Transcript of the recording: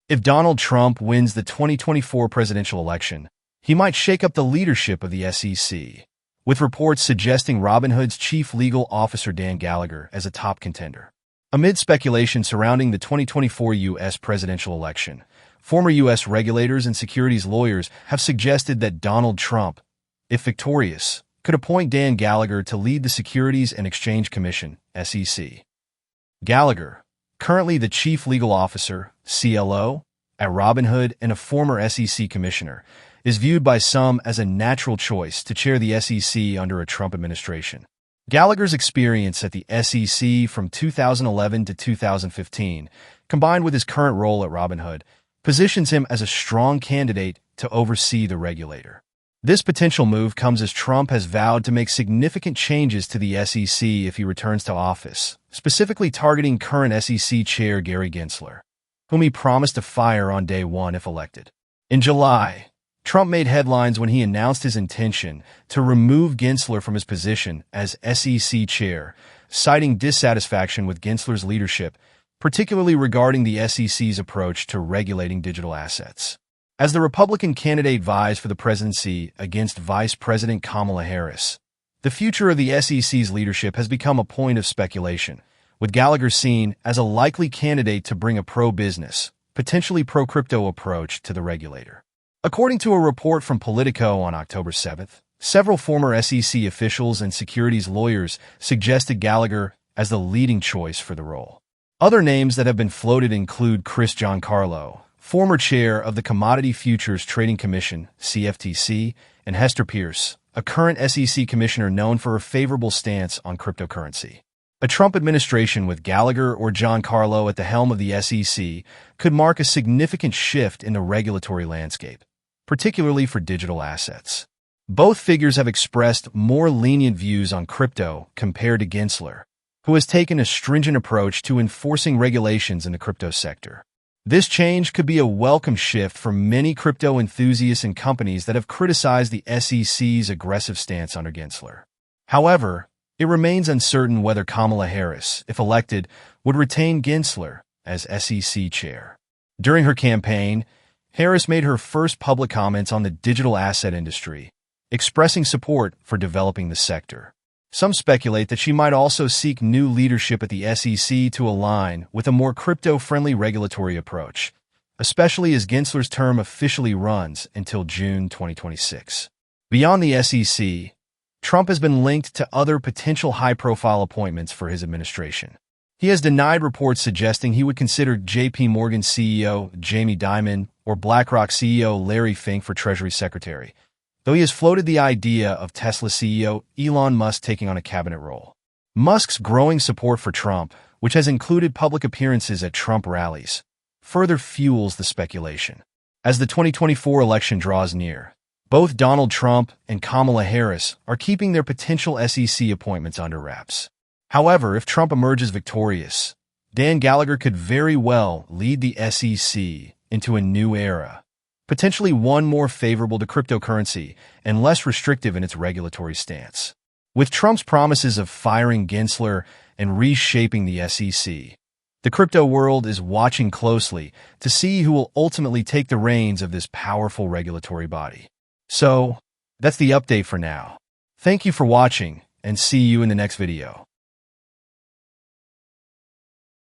If Donald Trump wins the 2024 presidential election, he might shake up the leadership of the SEC, with reports suggesting Robinhood's chief legal officer Dan Gallagher as a top contender. Amid speculation surrounding the 2024 U.S. presidential election, former U.S. regulators and securities lawyers have suggested that Donald Trump, if victorious, could appoint Dan Gallagher to lead the Securities and Exchange Commission, SEC. Gallagher, currently the chief legal officer, CLO, at Robinhood and a former SEC commissioner, is viewed by some as a natural choice to chair the SEC under a Trump administration. Gallagher's experience at the SEC from 2011 to 2015, combined with his current role at Robinhood, positions him as a strong candidate to oversee the regulator. This potential move comes as Trump has vowed to make significant changes to the SEC if he returns to office, specifically targeting current SEC Chair Gary Gensler, whom he promised to fire on day one if elected. In July, Trump made headlines when he announced his intention to remove Gensler from his position as SEC Chair, citing dissatisfaction with Gensler's leadership, particularly regarding the SEC's approach to regulating digital assets. As the Republican candidate vies for the presidency against Vice President Kamala Harris, the future of the SEC's leadership has become a point of speculation, with Gallagher seen as a likely candidate to bring a pro-business, potentially pro-crypto approach to the regulator. According to a report from Politico on October 7th, several former SEC officials and securities lawyers suggested Gallagher as the leading choice for the role. Other names that have been floated include Chris Giancarlo, former chair of the Commodity Futures Trading Commission, CFTC, and Hester Peirce, a current SEC commissioner known for a favorable stance on cryptocurrency. A Trump administration with Gallagher or Giancarlo at the helm of the SEC could mark a significant shift in the regulatory landscape, particularly for digital assets. Both figures have expressed more lenient views on crypto compared to Gensler, who has taken a stringent approach to enforcing regulations in the crypto sector. This change could be a welcome shift for many crypto enthusiasts and companies that have criticized the SEC's aggressive stance under Gensler. However, it remains uncertain whether Kamala Harris, if elected, would retain Gensler as SEC chair. During her campaign, Harris made her first public comments on the digital asset industry, expressing support for developing the sector. Some speculate that she might also seek new leadership at the SEC to align with a more crypto-friendly regulatory approach, especially as Gensler's term officially runs until June 2026. Beyond the SEC, Trump has been linked to other potential high-profile appointments for his administration. He has denied reports suggesting he would consider J.P. Morgan CEO Jamie Dimon or BlackRock CEO Larry Fink for Treasury Secretary, though he has floated the idea of Tesla CEO Elon Musk taking on a cabinet role. Musk's growing support for Trump, which has included public appearances at Trump rallies, further fuels the speculation. As the 2024 election draws near, both Donald Trump and Kamala Harris are keeping their potential SEC appointments under wraps. However, if Trump emerges victorious, Dan Gallagher could very well lead the SEC into a new era, potentially one more favorable to cryptocurrency and less restrictive in its regulatory stance. With Trump's promises of firing Gensler and reshaping the SEC, the crypto world is watching closely to see who will ultimately take the reins of this powerful regulatory body. So, that's the update for now. Thank you for watching, and see you in the next video.